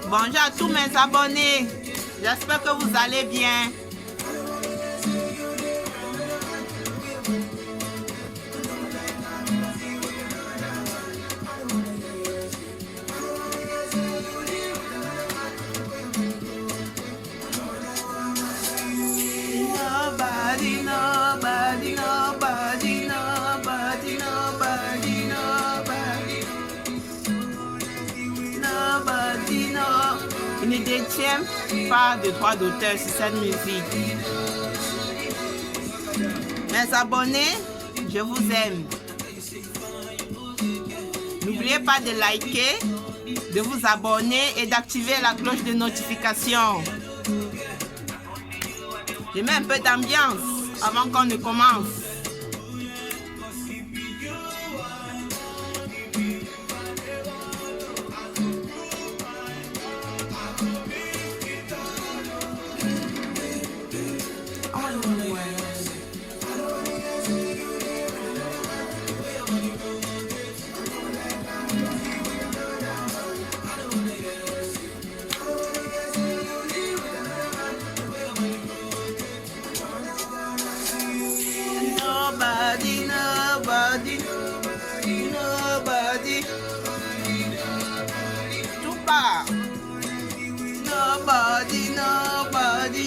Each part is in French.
Bonjour à tous mes abonnés. J'espère que vous allez bien. Nobody, nobody, nobody, nobody, nobody, nobody, nobody, no. Il ne détient pas de droit d'auteur sur cette musique. Mes abonnés, je vous aime. N'oubliez pas de liker, de vous abonner et d'activer la cloche de notification. Je mets un peu d'ambiance avant qu'on ne commence. Nobody, nobody, nobody, tout part. Nobody, nobody,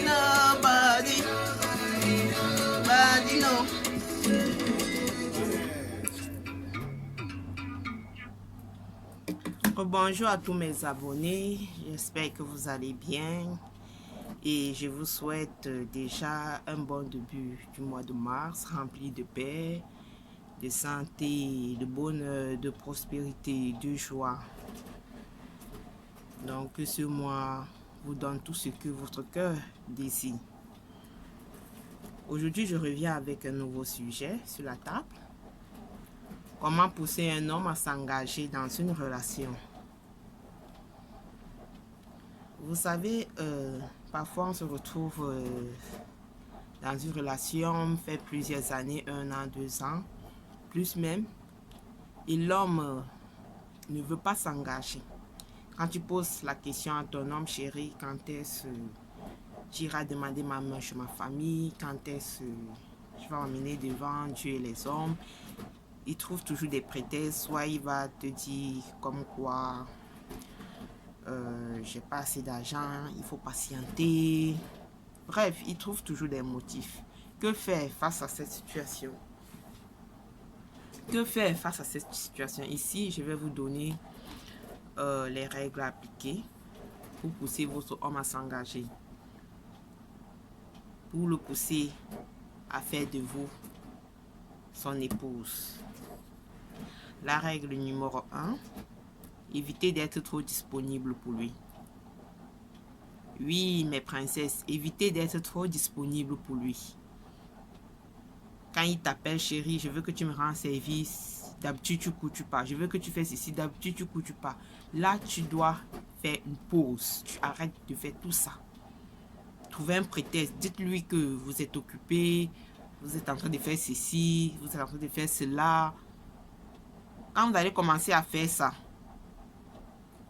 nobody, nobody, no. Bonjour à tous mes abonnés, j'espère que vous allez bien. Et je vous souhaite déjà un bon début du mois de mars, rempli de paix, de santé, de bonheur, de prospérité, de joie. Donc que ce mois vous donne tout ce que votre cœur désire. Aujourd'hui, je reviens avec un nouveau sujet sur la table. Comment pousser un homme à s'engager dans une relation? Vous savez, parfois on se retrouve dans une relation, fait plusieurs années, 1 an, 2 ans, plus même, et l'homme ne veut pas s'engager. Quand tu poses la question à ton homme, chéri, quand est-ce que tu iras demander ma main chez ma famille, quand est-ce que je vais emmener devant Dieu et les hommes, il trouve toujours des prétextes, soit il va te dire comme quoi j'ai pas assez d'argent, il faut patienter. Bref, il trouve toujours des motifs. Que faire face à cette situation? Que faire face à cette situation? Ici, je vais vous donner les règles à appliquer pour pousser votre homme à s'engager. Pour le pousser à faire de vous son épouse. La règle numéro 1. Évitez d'être trop disponible pour lui. Oui, mes princesses, évitez d'être trop disponible pour lui. Quand il t'appelle, chérie, je veux que tu me rends service. D'habitude, tu cours, tu pars. Je veux que tu fasses ici. D'habitude, tu cours, tu pars. Là, tu dois faire une pause. Tu arrêtes de faire tout ça. Trouvez un prétexte. Dites-lui que vous êtes occupé. Vous êtes en train de faire ceci. Vous êtes en train de faire cela. Quand vous allez commencer à faire ça,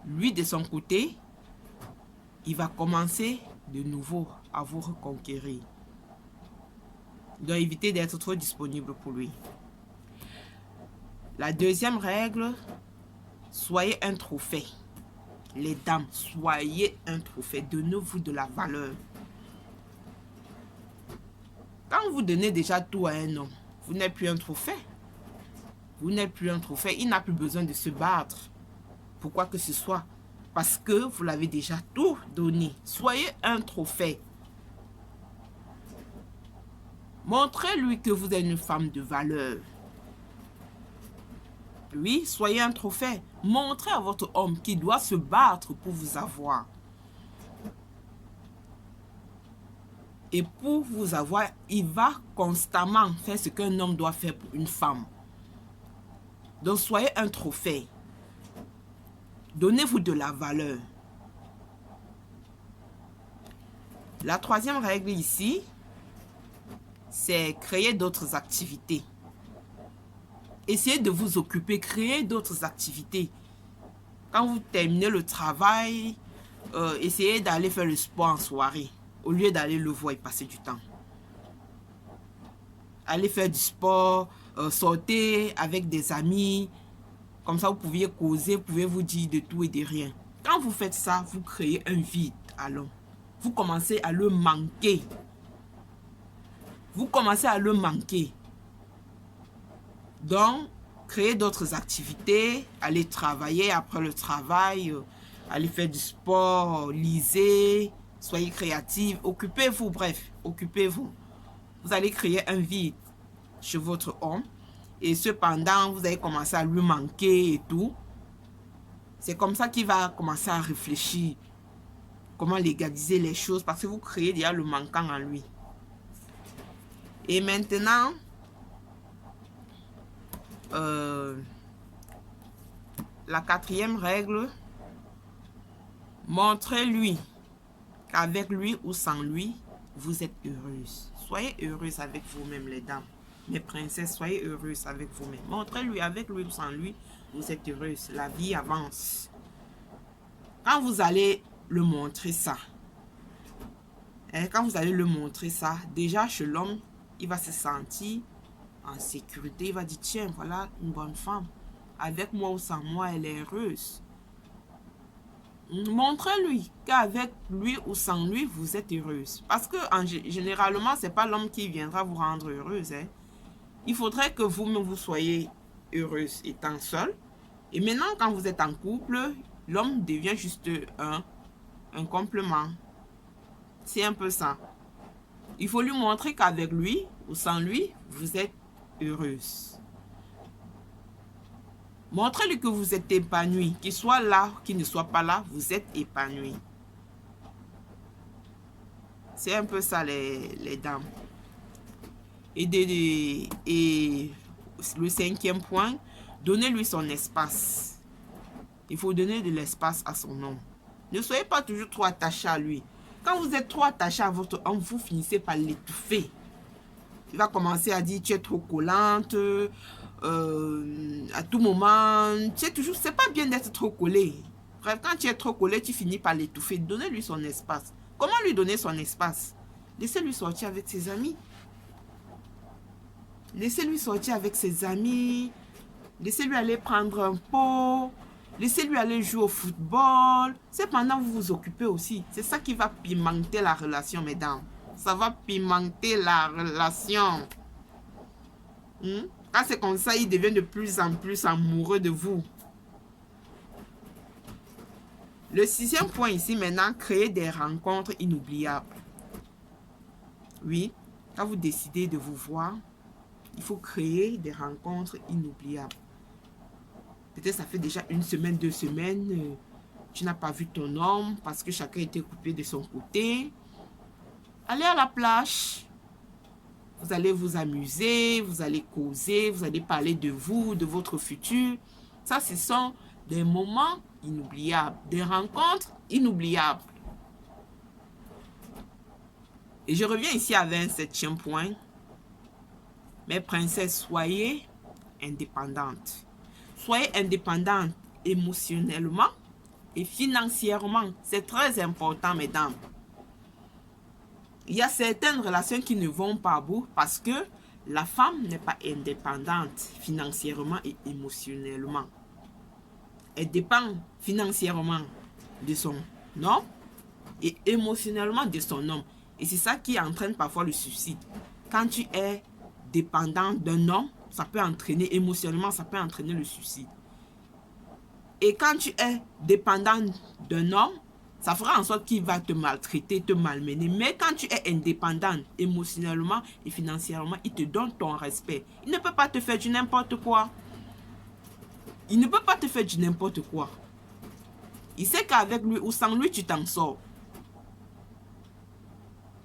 lui, de son côté, il va commencer de nouveau à vous reconquérir. Donc, évitez d'être trop disponible pour lui. La deuxième règle, soyez un trophée. Les dames, soyez un trophée. Donnez-vous de la valeur. Quand vous donnez déjà tout à un homme, vous n'êtes plus un trophée. Vous n'êtes plus un trophée. Il n'a plus besoin de se battre. Pourquoi que ce soit, parce que vous l'avez déjà tout donné. Soyez un trophée. Montrez-lui que vous êtes une femme de valeur. Oui, soyez un trophée. Montrez à votre homme qu'il doit se battre pour vous avoir. Et pour vous avoir, il va constamment faire ce qu'un homme doit faire pour une femme. Donc soyez un trophée. Donnez-vous de la valeur. La troisième règle ici, c'est créer d'autres activités. Essayez de vous occuper, créer d'autres activités. Quand vous terminez le travail, essayez d'aller faire le sport en soirée, au lieu d'aller le voir et passer du temps. Allez faire du sport, sortez avec des amis, comme ça vous pouvez causer, vous pouvez vous dire de tout et de rien. Quand vous faites ça, vous créez un vide à l'homme. Vous commencez à le manquer. Vous commencez à le manquer. Donc, créez d'autres activités, allez travailler après le travail, allez faire du sport, lisez, soyez créatifs, occupez-vous, bref, occupez-vous. Vous allez créer un vide chez votre homme et cependant, vous allez commencer à lui manquer et tout. C'est comme ça qu'il va commencer à réfléchir comment légaliser les choses parce que vous créez déjà le manquant en lui. Et maintenant, la quatrième règle, montrez-lui qu'avec lui ou sans lui, vous êtes heureuse. Soyez heureuse avec vous-même, les dames. Mes princesses, soyez heureuses avec vous-même. Montrez-lui avec lui ou sans lui, vous êtes heureuse. La vie avance. Quand vous allez le montrer ça, déjà chez l'homme, il va se sentir en sécurité. Il va dire, tiens, voilà une bonne femme. Avec moi ou sans moi, elle est heureuse. Montrez-lui qu'avec lui ou sans lui, vous êtes heureuse. Parce que généralement, ce n'est pas l'homme qui viendra vous rendre heureuse. Hein. Il faudrait que vous-même vous soyez heureuse étant seule. Et maintenant, quand vous êtes en couple, l'homme devient juste un complément. C'est un peu ça. Il faut lui montrer qu'avec lui ou sans lui, vous êtes heureuse. Montrez-lui que vous êtes épanoui. Qu'il soit là, qu'il ne soit pas là, vous êtes épanoui. C'est un peu ça, les dames. Et le cinquième point, donnez-lui son espace. Il faut donner de l'espace à son homme. Ne soyez pas toujours trop attaché à lui. Quand vous êtes trop attaché à votre homme, vous finissez par l'étouffer. Il va commencer à dire, tu es trop collante, à tout moment, tu es toujours, c'est pas bien d'être trop collé. Bref, quand tu es trop collé, tu finis par l'étouffer. Donnez-lui son espace. Comment lui donner son espace? Laissez-lui sortir avec ses amis. Laissez-lui sortir avec ses amis. Laissez-lui aller prendre un pot. Laissez-lui aller jouer au football. C'est pendant que vous vous occupez aussi. C'est ça qui va pimenter la relation, mesdames. Ça va pimenter la relation. Quand c'est comme ça, il devient de plus en plus amoureux de vous. Le sixième point ici, maintenant, créer des rencontres inoubliables. Oui, quand vous décidez de vous voir, il faut créer des rencontres inoubliables. Peut-être ça fait déjà une semaine, 2 semaines, tu n'as pas vu ton homme parce que chacun était occupé de son côté. Allez à la plage. Vous allez vous amuser, vous allez causer, vous allez parler de vous, de votre futur. Ça, ce sont des moments inoubliables, des rencontres inoubliables. Et je reviens ici avec un 7e point. Mes princesses, soyez indépendantes. Soyez indépendantes émotionnellement et financièrement. C'est très important, mesdames. Il y a certaines relations qui ne vont pas à bout parce que la femme n'est pas indépendante financièrement et émotionnellement. Elle dépend financièrement de son homme et émotionnellement de son homme. Et c'est ça qui entraîne parfois le suicide. Quand tu es dépendant d'un homme, ça peut entraîner émotionnellement, ça peut entraîner le suicide. Et quand tu es dépendant d'un homme, ça fera en sorte qu'il va te maltraiter, te malmener. Mais quand tu es indépendant émotionnellement et financièrement, il te donne ton respect. Il ne peut pas te faire du n'importe quoi. Il ne peut pas te faire du n'importe quoi. Il sait qu'avec lui ou sans lui, tu t'en sors.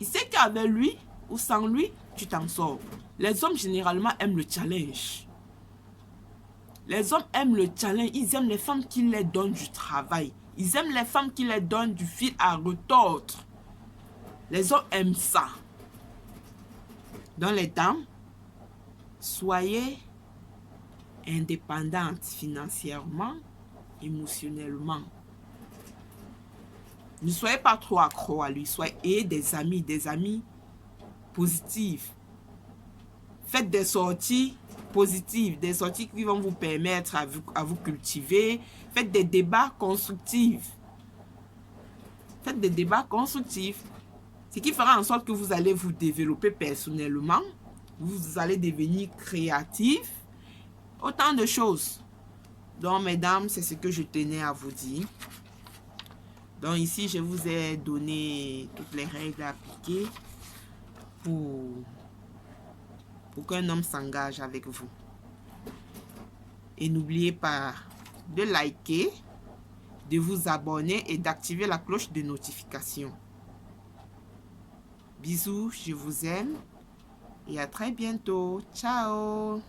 Il sait qu'avec lui ou sans lui, tu t'en sors. Les hommes généralement aiment le challenge. Les hommes aiment le challenge. Ils aiment les femmes qui leur donnent du travail. Ils aiment les femmes qui leur donnent du fil à retordre. Les hommes aiment ça. Donc les dames, soyez indépendantes financièrement émotionnellement. Ne soyez pas trop accro à lui. Soyez des amis positifs. Faites des sorties positives, des sorties qui vont vous permettre à vous cultiver. Faites des débats constructifs. Faites des débats constructifs. Ce qui fera en sorte que vous allez vous développer personnellement. Vous allez devenir créatif. Autant de choses. Donc, mesdames, c'est ce que je tenais à vous dire. Donc, ici, je vous ai donné toutes les règles à appliquer pour qu'un homme s'engage avec vous. Et n'oubliez pas de liker, de vous abonner et d'activer la cloche de notification. Bisous, je vous aime et à très bientôt. Ciao!